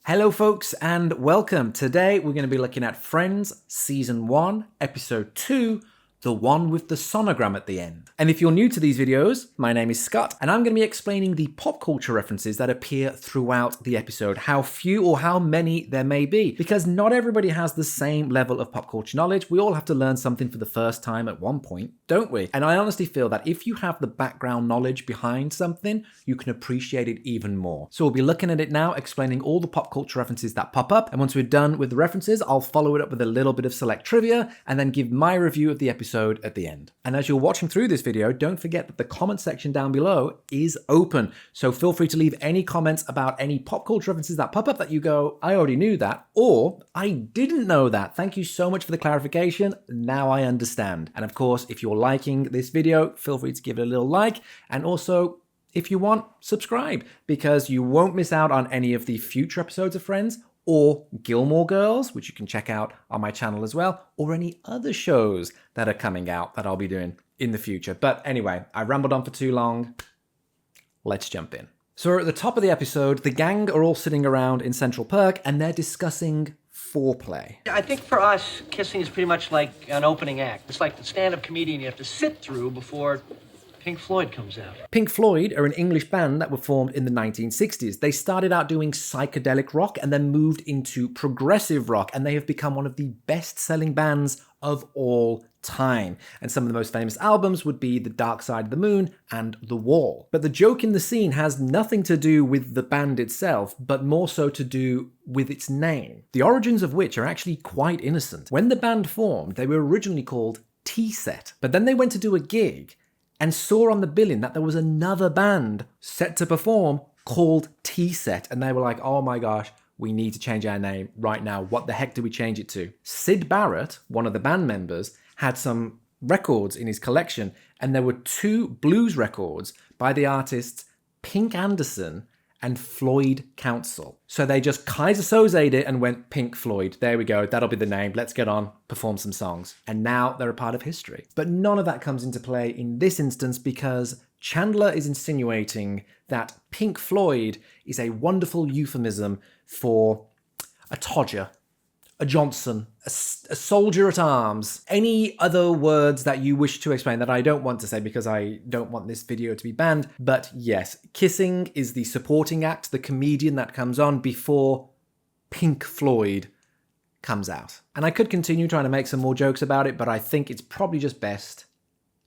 Hello folks and welcome. Today we're going to be looking at Friends Season 1, Episode 2, the one with the sonogram at the end. And if you're new to these videos, my name is Scott, and I'm going to be explaining the pop culture references that appear throughout the episode, how few or how many there may be, because not everybody has the same level of pop culture knowledge. We all have to learn something for the first time at one point, don't we? And I honestly feel that if you have the background knowledge behind something, you can appreciate it even more. So we'll be looking at it now, explaining all the pop culture references that pop up, and once we're done with the references, I'll follow it up with a little bit of select trivia, and then give my review of the episode at the end. And as you're watching through this video, don't forget that the comment section down below is open. So feel free to leave any comments about any pop culture references that pop up that you go, I already knew that, or I didn't know that. Thank you so much for the clarification. Now I understand. And of course, if you're liking this video, feel free to give it a little like. And also, if you want, subscribe, because you won't miss out on any of the future episodes of Friends, or Gilmore Girls, which you can check out on my channel as well, or any other shows that are coming out that I'll be doing in the future. But anyway, I rambled on for too long. Let's jump in. So we're at the top of the episode. The gang are all sitting around in Central Park and they're discussing foreplay. I think for us, kissing is pretty much like an opening act. It's like the stand-up comedian you have to sit through before Pink Floyd comes out. Pink Floyd are an English band that were formed in the 1960s. They started out doing psychedelic rock and then moved into progressive rock, and they have become one of the best-selling bands of all time. And some of the most famous albums would be The Dark Side of the Moon and The Wall. But the joke in the scene has nothing to do with the band itself, but more so to do with its name, the origins of which are actually quite innocent. When the band formed, they were originally called T-Set, but then they went to do a gig and saw on the billing that there was another band set to perform called T-Set, and they were like, oh my gosh, we need to change our name right now. What the heck do we change it to? Syd Barrett, one of the band members, had some records in his collection, and there were two blues records by the artists Pink Anderson and Floyd Council. So they just Kaiser Soze'd it and went Pink Floyd. There we go, that'll be the name. Let's get on, perform some songs. And now they're a part of history. But none of that comes into play in this instance because Chandler is insinuating that Pink Floyd is a wonderful euphemism for a Todger, a Johnson, a soldier at arms, any other words that you wish to explain that I don't want to say because I don't want this video to be banned. But yes, kissing is the supporting act, the comedian that comes on before Pink Floyd comes out. And I could continue trying to make some more jokes about it, but I think it's probably just best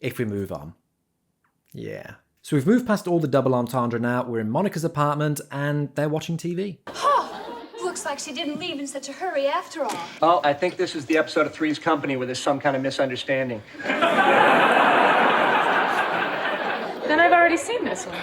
if we move on. Yeah. So we've moved past all the double entendre now. We're in Monica's apartment and they're watching TV. Looks like she didn't leave in such a hurry after all. Oh, I think this is the episode of Three's Company where there's some kind of misunderstanding. Then I've already seen this one.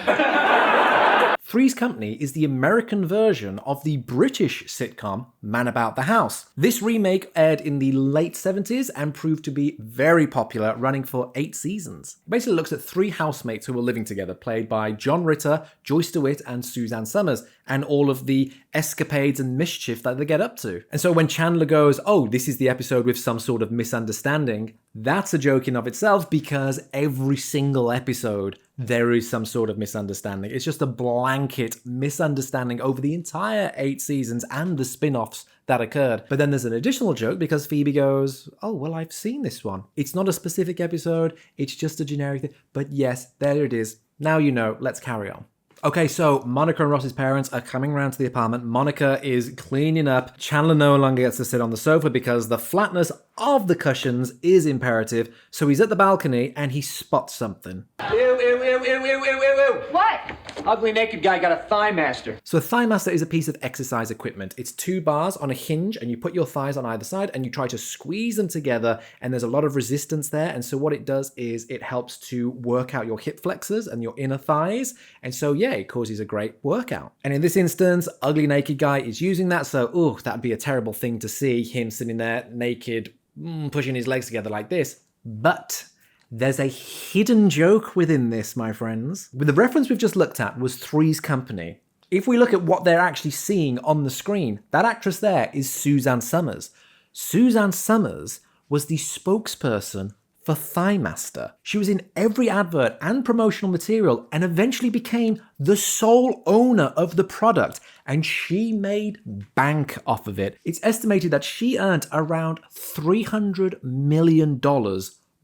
Three's Company is the American version of the British sitcom Man About the House. This remake aired in the late 70s and proved to be very popular, running for 8 seasons. It basically looks at 3 housemates who were living together, played by John Ritter, Joyce DeWitt, and Suzanne Summers, and all of the escapades and mischief that they get up to. And so when Chandler goes, oh, this is the episode with some sort of misunderstanding, that's a joke in of itself because every single episode there is some sort of misunderstanding. It's just a blanket misunderstanding over the entire 8 seasons and the spin-offs that occurred. But then there's an additional joke because Phoebe goes, oh, well, I've seen this one. It's not a specific episode, it's just a generic thing. But yes, there it is. Now you know, let's carry on. Okay, so Monica and Ross's parents are coming around to the apartment. Monica is cleaning up. Chandler no longer gets to sit on the sofa because the flatness of the cushions is imperative. So he's at the balcony and he spots something. Ew, ew, ew, ew, ew, ew, ew. What? Ugly naked guy got a Thighmaster. So a Thighmaster is a piece of exercise equipment. It's 2 bars on a hinge and you put your thighs on either side and you try to squeeze them together, and there's a lot of resistance there. And so what it does is it helps to work out your hip flexors and your inner thighs. And so yeah, it causes a great workout. And in this instance, ugly naked guy is using that. So, ooh, that'd be a terrible thing to see, him sitting there naked, pushing his legs together like this. But there's a hidden joke within this, my friends. With the reference we've just looked at was Three's Company. If we look at what they're actually seeing on the screen, that actress there is Suzanne Summers. Suzanne Summers was the spokesperson for Thighmaster. She was in every advert and promotional material and eventually became the sole owner of the product. and she made bank off of it. It's estimated that she earned around $300 million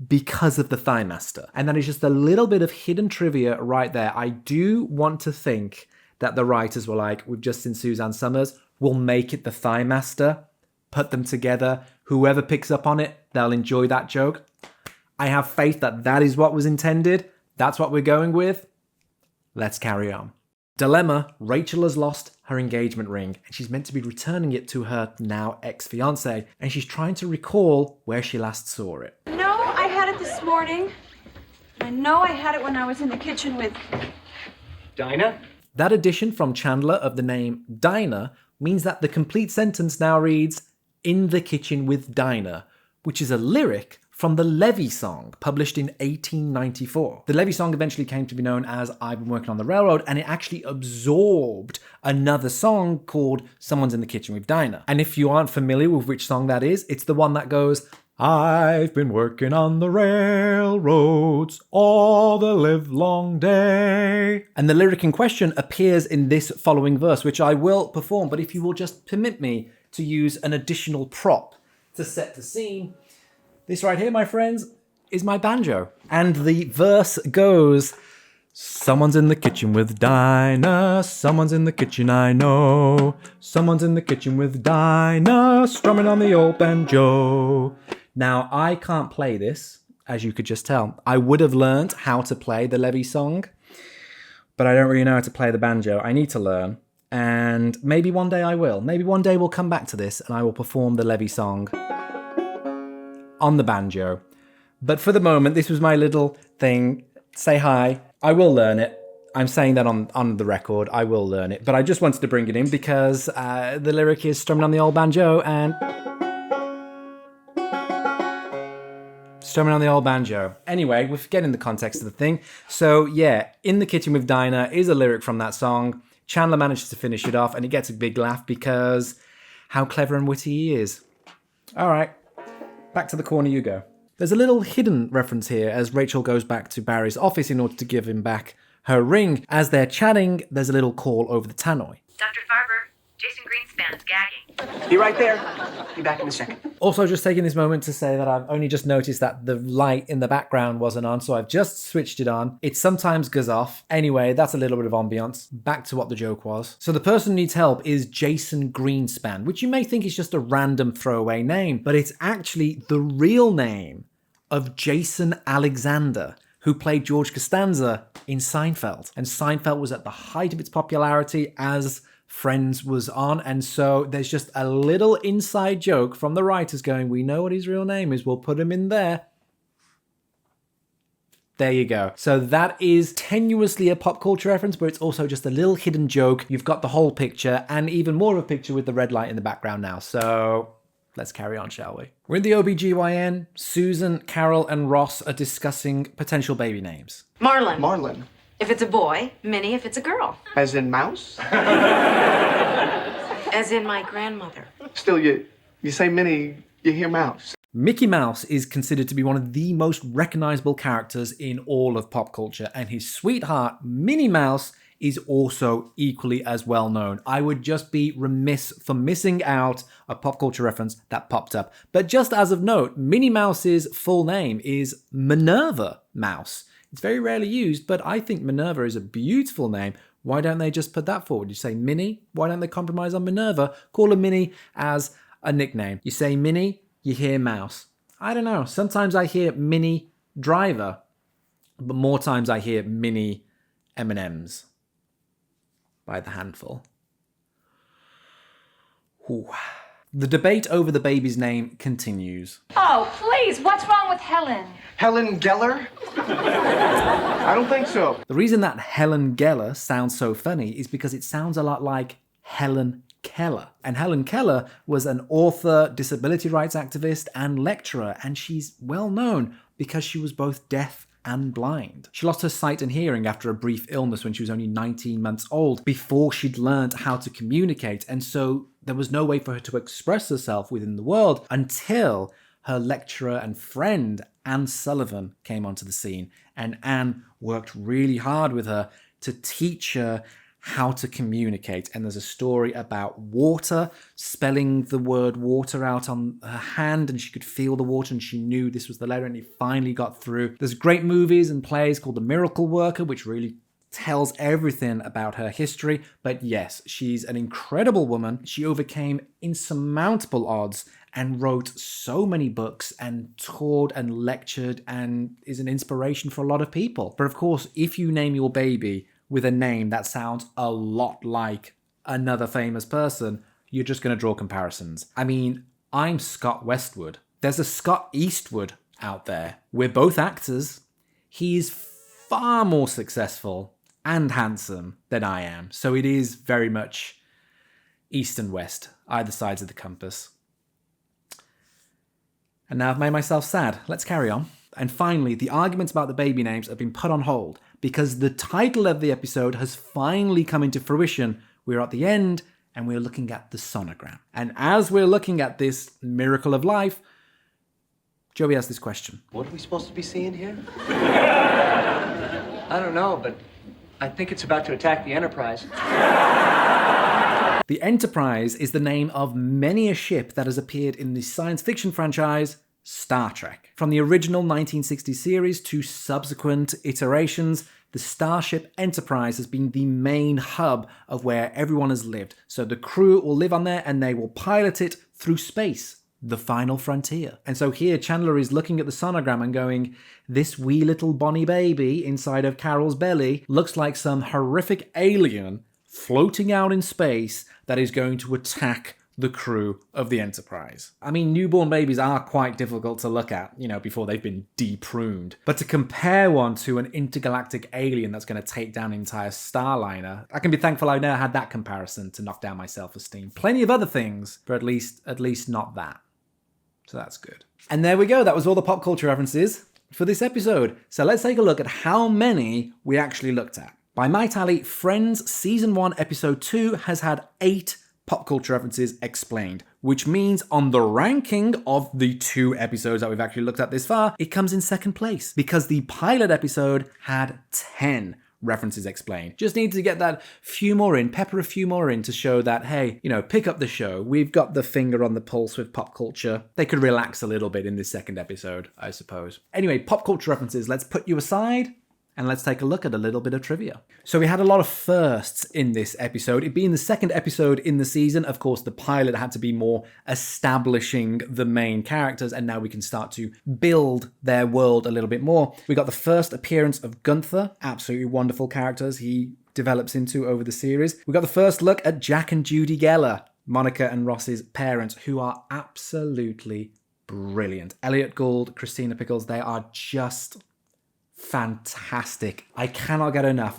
because of the Thighmaster. And that is just a little bit of hidden trivia right there. I do want to think that the writers were like, we've just seen Suzanne Summers, we'll make it the Thighmaster, put them together. Whoever picks up on it, they'll enjoy that joke. I have faith that that is what was intended. That's what we're going with. Let's carry on. Dilemma, Rachel has lost her engagement ring and she's meant to be returning it to her now ex-fiancé, and she's trying to recall where she last saw it. No, I had it this morning. I know I had it when I was in the kitchen with... Dinah? That addition from Chandler of the name Dinah means that the complete sentence now reads, in the kitchen with Dinah, which is a lyric from the Levy song, published in 1894. The Levy song eventually came to be known as I've Been Working on the Railroad, and it actually absorbed another song called Someone's in the Kitchen with Dinah. And if you aren't familiar with which song that is, it's the one that goes, I've been working on the railroads all the livelong day. And the lyric in question appears in this following verse, which I will perform, but if you will just permit me to use an additional prop to set the scene. This right here, my friends, is my banjo. And the verse goes, someone's in the kitchen with Dinah, someone's in the kitchen I know, someone's in the kitchen with Dinah, strumming on the old banjo. Now, I can't play this, as you could just tell. I would have learned how to play the Levy song, but I don't really know how to play the banjo. I need to learn, and maybe one day I will. Maybe one day we'll come back to this and I will perform the Levy song on the banjo. But for the moment, this was my little thing. Say hi. I will learn it. I'm saying that on the record. I will learn it. But I just wanted to bring it in because the lyric is strumming on the old banjo and... strumming on the old banjo. Anyway, we're forgetting the context of the thing. So yeah, in the kitchen with Dinah is a lyric from that song. Chandler manages to finish it off and he gets a big laugh because how clever and witty he is. All right. Back to the corner you go. There's a little hidden reference here as Rachel goes back to Barry's office in order to give him back her ring. As they're chatting, there's a little call over the tannoy. Dr. Farber, Jason Greenspan's gagging. Be right there. Be back in a second. Also, just taking this moment to say that I've only just noticed that the light in the background wasn't on, so I've just switched it on. It sometimes goes off. Anyway, that's a little bit of ambiance. Back to what the joke was. So the person who needs help is Jason Greenspan, which you may think is just a random throwaway name, but it's actually the real name of Jason Alexander, who played George Costanza in Seinfeld. And Seinfeld was at the height of its popularity as Friends was on, and so there's just a little inside joke from the writers going, we know what his real name is, we'll put him in there. There you go. So that is tenuously a pop culture reference, but it's also just a little hidden joke. You've got the whole picture, and even more of a picture with the red light in the background now. So let's carry on, shall we? We're in the OBGYN. Susan, Carol, and Ross are discussing potential baby names. Marlon. Marlon. If it's a boy, Minnie if it's a girl. As in mouse? As in my grandmother. Still, you say Minnie, you hear mouse. Mickey Mouse is considered to be one of the most recognizable characters in all of pop culture, and his sweetheart, Minnie Mouse, is also equally as well known. I would just be remiss for missing out a pop culture reference that popped up. But just as of note, Minnie Mouse's full name is Minerva Mouse. It's very rarely used, but I think Minerva is a beautiful name. Why don't they just put that forward? You say Minnie, why don't they compromise on Minerva? Call her Minnie as a nickname. You say Minnie, you hear Mouse. I don't know. Sometimes I hear Minnie Driver, but more times I hear Minnie M&Ms by the handful. Ooh. The debate over the baby's name continues. Oh, please, what's wrong with Helen? Helen Geller? I don't think so. The reason that Helen Geller sounds so funny is because it sounds a lot like Helen Keller. And Helen Keller was an author, disability rights activist, and lecturer, and she's well known because she was both deaf and blind. She lost her sight and hearing after a brief illness when she was only 19 months old, before she'd learned how to communicate, and so there was no way for her to express herself within the world until her lecturer and friend, Anne Sullivan, came onto the scene, and Anne worked really hard with her to teach her how to communicate. And there's a story about water, spelling the word water out on her hand, and she could feel the water and she knew this was the letter, and it finally got through. There's great movies and plays called The Miracle Worker, which really tells everything about her history. But yes, she's an incredible woman. She overcame insurmountable odds and wrote so many books and toured and lectured and is an inspiration for a lot of people. But of course, if you name your baby with a name that sounds a lot like another famous person, you're just going to draw comparisons. I mean, I'm Scott Westwood. There's a Scott Eastwood out there. We're both actors. He's far more successful and handsome than I am. So it is very much east and west, either sides of the compass. And now I've made myself sad. Let's carry on. And finally, the arguments about the baby names have been put on hold because the title of the episode has finally come into fruition. We're at the end and we're looking at the sonogram. And as we're looking at this miracle of life, Joey has this question. What are we supposed to be seeing here? I don't know, but I think it's about to attack the Enterprise. The Enterprise is the name of many a ship that has appeared in the science fiction franchise Star Trek. From the original 1960 series to subsequent iterations, the Starship Enterprise has been the main hub of where everyone has lived. So the crew will live on there and they will pilot it through space, the final frontier. And so here Chandler is looking at the sonogram and going, this wee little Bonnie baby inside of Carol's belly looks like some horrific alien floating out in space that is going to attack the crew of the Enterprise. I mean, newborn babies are quite difficult to look at, before they've been depruned. But to compare one to an intergalactic alien that's going to take down an entire starliner, I can be thankful I never had that comparison to knock down my self-esteem. Plenty of other things, but at least not that. So that's good. And there we go. That was all the pop culture references for this episode. So let's take a look at how many we actually looked at. By my tally, Friends Season 1, Episode 2 has had 8 pop culture references explained, which means on the ranking of the 2 episodes that we've actually looked at this far, it comes in second place because the pilot episode had 10 references explained. Just need to get that few more in, pepper a few more in to show that, hey, pick up the show. We've got the finger on the pulse with pop culture. They could relax a little bit in this second episode, I suppose. Anyway, pop culture references, let's put you aside. And let's take a look at a little bit of trivia. So we had a lot of firsts in this episode. It being the second episode in the season, of course, the pilot had to be more establishing the main characters, and now we can start to build their world a little bit more. We got the first appearance of Gunther, absolutely wonderful characters he develops into over the series. We got the first look at Jack and Judy Geller, Monica and Ross's parents, who are absolutely brilliant. Elliot Gould, Christina Pickles, they are just fantastic. I cannot get enough.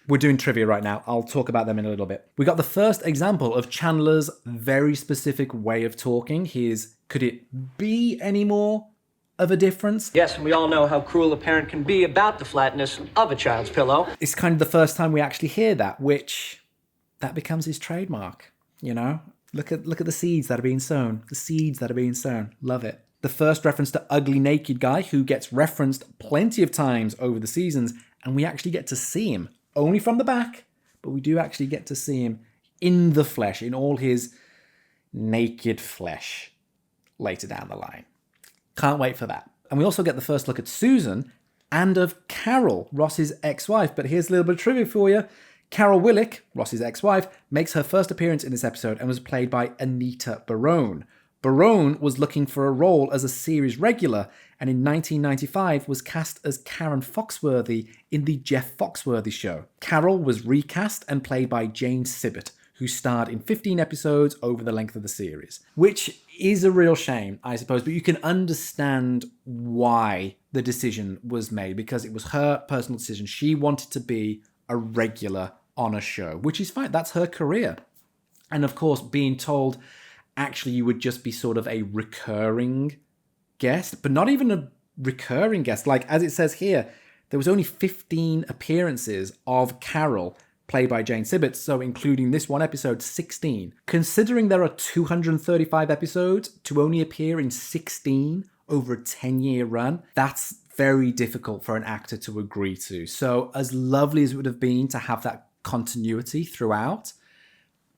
We're doing trivia right now. I'll talk about them in a little bit. We got the first example of Chandler's very specific way of talking. Could it be any more of a difference? Yes, and we all know how cruel a parent can be about the flatness of a child's pillow. It's kind of the first time we actually hear that, which that becomes his trademark, Look at the seeds that are being sown. The seeds that are being sown. Love it. The first reference to Ugly Naked Guy, who gets referenced plenty of times over the seasons, and we actually get to see him, only from the back, but we do actually get to see him in the flesh, in all his naked flesh, later down the line. Can't wait for that. And we also get the first look at Susan, and of Carol, Ross's ex-wife. But here's a little bit of trivia for you. Carol Willick, Ross's ex-wife, makes her first appearance in this episode and was played by Anita Barone. Barone was looking for a role as a series regular, and in 1995 was cast as Karen Foxworthy in the Jeff Foxworthy Show. Carol was recast and played by Jane Sibbett, who starred in 15 episodes over the length of the series. Which is a real shame, I suppose, but you can understand why the decision was made, because it was her personal decision. She wanted to be a regular on a show, which is fine. That's her career. And of course, being told actually you would just be sort of a recurring guest, but not even a recurring guest. Like, as it says here, there was only 15 appearances of Carol, played by Jane Sibbett, so including this one episode, 16. Considering there are 235 episodes, to only appear in 16 over a 10-year run, that's very difficult for an actor to agree to. So as lovely as it would have been to have that continuity throughout,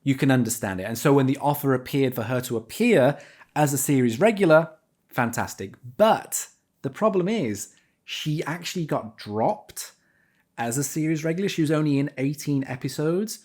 you can understand it. And so when the offer appeared for her to appear as a series regular, fantastic. But the problem is she actually got dropped as a series regular. She was only in 18 episodes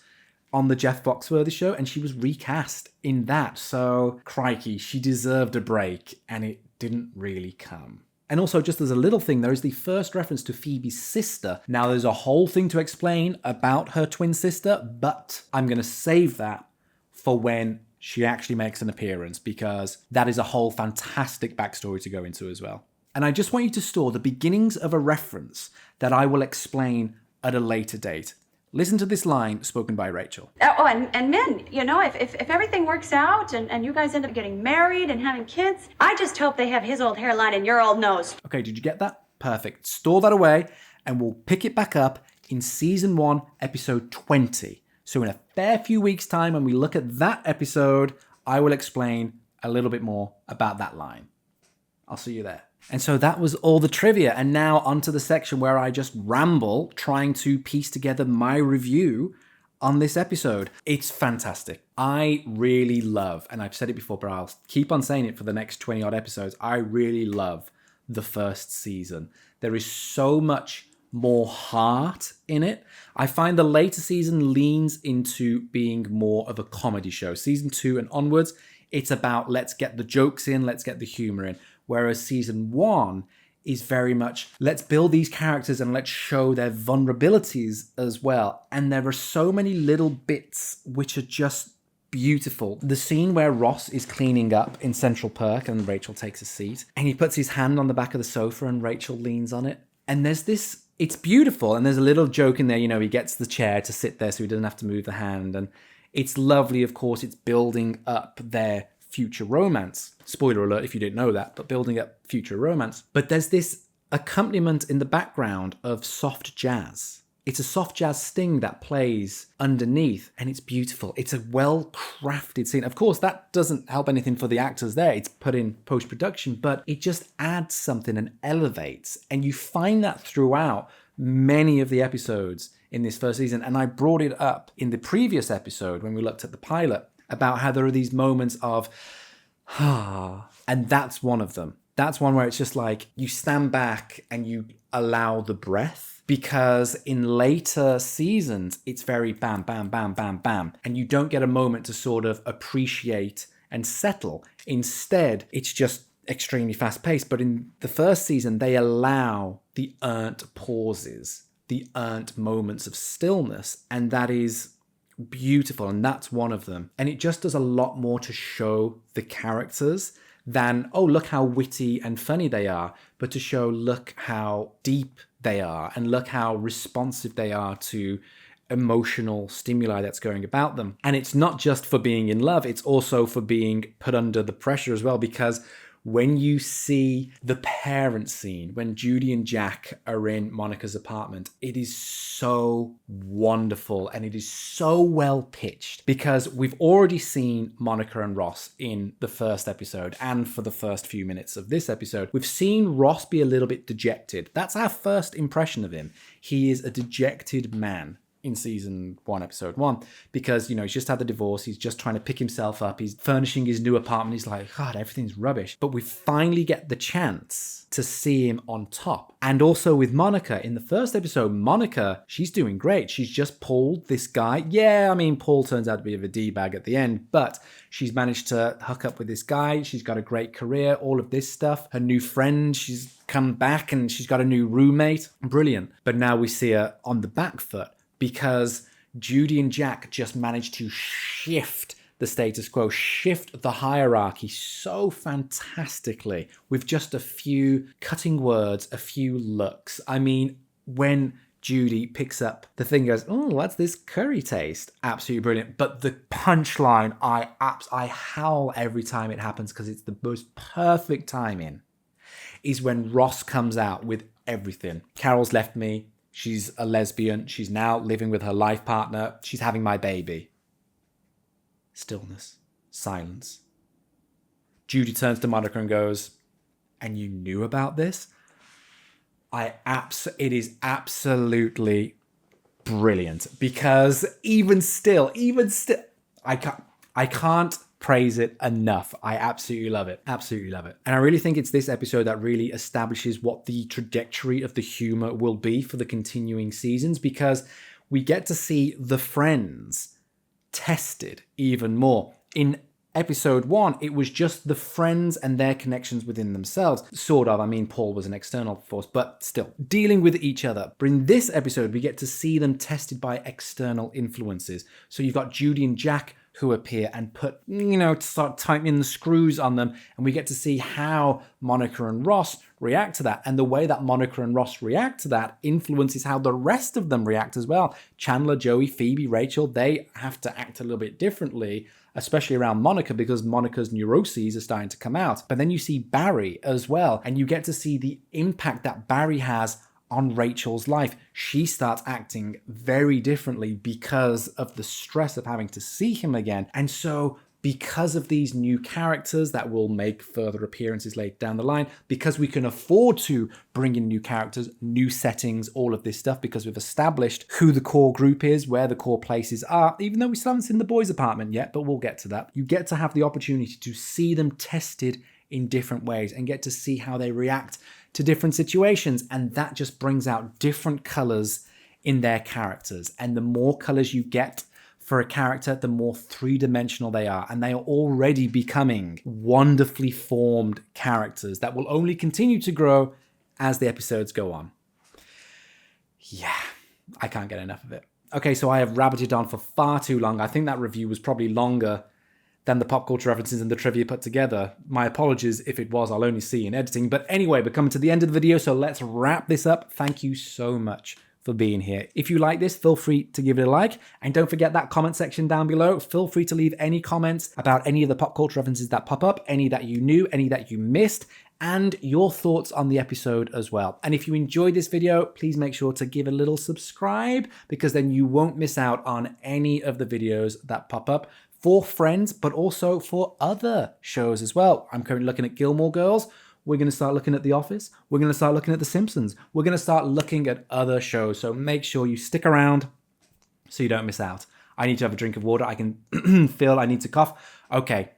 on the Jeff Foxworthy show, and she was recast in that. So, crikey, she deserved a break, and it didn't really come. And also, just as a little thing, there is the first reference to Phoebe's sister. Now, there's a whole thing to explain about her twin sister, but I'm going to save that for when she actually makes an appearance, because that is a whole fantastic backstory to go into as well. And I just want you to store the beginnings of a reference that I will explain at a later date. Listen to this line spoken by Rachel. Oh, and Min, you know, if everything works out and you guys end up getting married and having kids, I just hope they have his old hairline and your old nose. Okay, did you get that? Perfect. Store that away, and we'll pick it back up in season 1, episode 20. So in a fair few weeks' time, when we look at that episode, I will explain a little bit more about that line. I'll see you there. And so that was all the trivia. And now onto the section where I just ramble, trying to piece together my review on this episode. It's fantastic. I really love, and I've said it before, but I'll keep on saying it for the next 20 odd episodes. I really love the first season. There is so much more heart in it. I find the later season leans into being more of a comedy show. Season 2 and onwards, it's about let's get the jokes in, let's get the humor in. Whereas season 1 is very much, let's build these characters and let's show their vulnerabilities as well. And there are so many little bits which are just beautiful. The scene where Ross is cleaning up in Central Perk and Rachel takes a seat and he puts his hand on the back of the sofa and Rachel leans on it. And there's this, it's beautiful. And there's a little joke in there, you know, he gets the chair to sit there so he doesn't have to move the hand. And it's lovely, of course, it's building up their future romance. Spoiler alert if you didn't know that, but building up future romance. But there's this accompaniment in the background of soft jazz. It's a soft jazz sting that plays underneath, and it's beautiful. It's a well-crafted scene. Of course, that doesn't help anything for the actors there. It's put in post-production, but it just adds something and elevates. And you find that throughout many of the episodes in this first season. And I brought it up in the previous episode when we looked at the pilot, about how there are these moments of, and that's one of them. That's one where it's just like you stand back and you allow the breath, because in later seasons, it's very bam, bam, bam, bam, bam. And you don't get a moment to sort of appreciate and settle. Instead, it's just extremely fast paced. But in the first season, they allow the earned pauses, the earned moments of stillness. And that is beautiful, and that's one of them. And it just does a lot more to show the characters than, oh, look how witty and funny they are, but to show, look how deep they are and look how responsive they are to emotional stimuli that's going about them. And it's not just for being in love, it's also for being put under the pressure as well, because when you see the parent scene, when Judy and Jack are in Monica's apartment, it is so wonderful and it is so well pitched, because we've already seen Monica and Ross in the first episode and for the first few minutes of this episode. We've seen Ross be a little bit dejected. That's our first impression of him. He is a dejected man in season 1, episode 1, because, you know, he's just had the divorce. He's just trying to pick himself up. He's furnishing his new apartment. He's like, God, everything's rubbish. But we finally get the chance to see him on top. And also with Monica, in the first episode, Monica, she's doing great. She's just pulled this guy. Yeah, I mean, Paul turns out to be a D-bag at the end, but she's managed to hook up with this guy. She's got a great career, all of this stuff. Her new friend, she's come back and she's got a new roommate. Brilliant. But now we see her on the back foot, because Judy and Jack just managed to shift the status quo, shift the hierarchy so fantastically with just a few cutting words, a few looks. I mean, when Judy picks up the thing, goes, oh, what's this curry taste? Absolutely brilliant. But the punchline, I howl every time it happens, because it's the most perfect timing, is when Ross comes out with everything. Carol's left me. She's a lesbian. She's now living with her life partner. She's having my baby. Stillness. Silence. Judy turns to Monica and goes, and you knew about this? It is absolutely brilliant, because even still, I can't praise it enough. I absolutely love it. Absolutely love it. And I really think it's this episode that really establishes what the trajectory of the humor will be for the continuing seasons, because we get to see the friends tested even more. In episode 1, it was just the friends and their connections within themselves. Sort of. I mean, Paul was an external force, but still dealing with each other. But in this episode, we get to see them tested by external influences. So you've got Judy and Jack who appear and put, start tightening the screws on them. And we get to see how Monica and Ross react to that. And the way that Monica and Ross react to that influences how the rest of them react as well. Chandler, Joey, Phoebe, Rachel, they have to act a little bit differently, especially around Monica, because Monica's neuroses are starting to come out. But then you see Barry as well, and you get to see the impact that Barry has on Rachel's life. She starts acting very differently because of the stress of having to see him again. And so because of these new characters that will make further appearances later down the line, because we can afford to bring in new characters, new settings, all of this stuff, because we've established who the core group is, where the core places are, even though we still haven't seen the boys' apartment yet, but we'll get to that. You get to have the opportunity to see them tested in different ways and get to see how they react to different situations. And that just brings out different colors in their characters. And the more colors you get for a character, the more three-dimensional they are. And they are already becoming wonderfully formed characters that will only continue to grow as the episodes go on. Yeah, I can't get enough of it. Okay, so I have rabbited on for far too long. I think that review was probably longer than the pop culture references and the trivia put together. My apologies if it was, I'll only see in editing. But anyway, we're coming to the end of the video, so let's wrap this up. Thank you so much for being here. If you like this, feel free to give it a like. And don't forget that comment section down below. Feel free to leave any comments about any of the pop culture references that pop up, any that you knew, any that you missed, and your thoughts on the episode as well. And if you enjoyed this video, please make sure to give a little subscribe, because then you won't miss out on any of the videos that pop up for Friends, but also for other shows as well. I'm currently looking at Gilmore Girls. We're going to start looking at The Office. We're going to start looking at The Simpsons. We're going to start looking at other shows. So make sure you stick around so you don't miss out. I need to have a drink of water. I can feel I need to cough. Okay,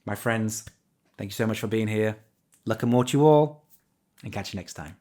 my friends, thank you so much for being here. Luck and more to you all, and catch you next time.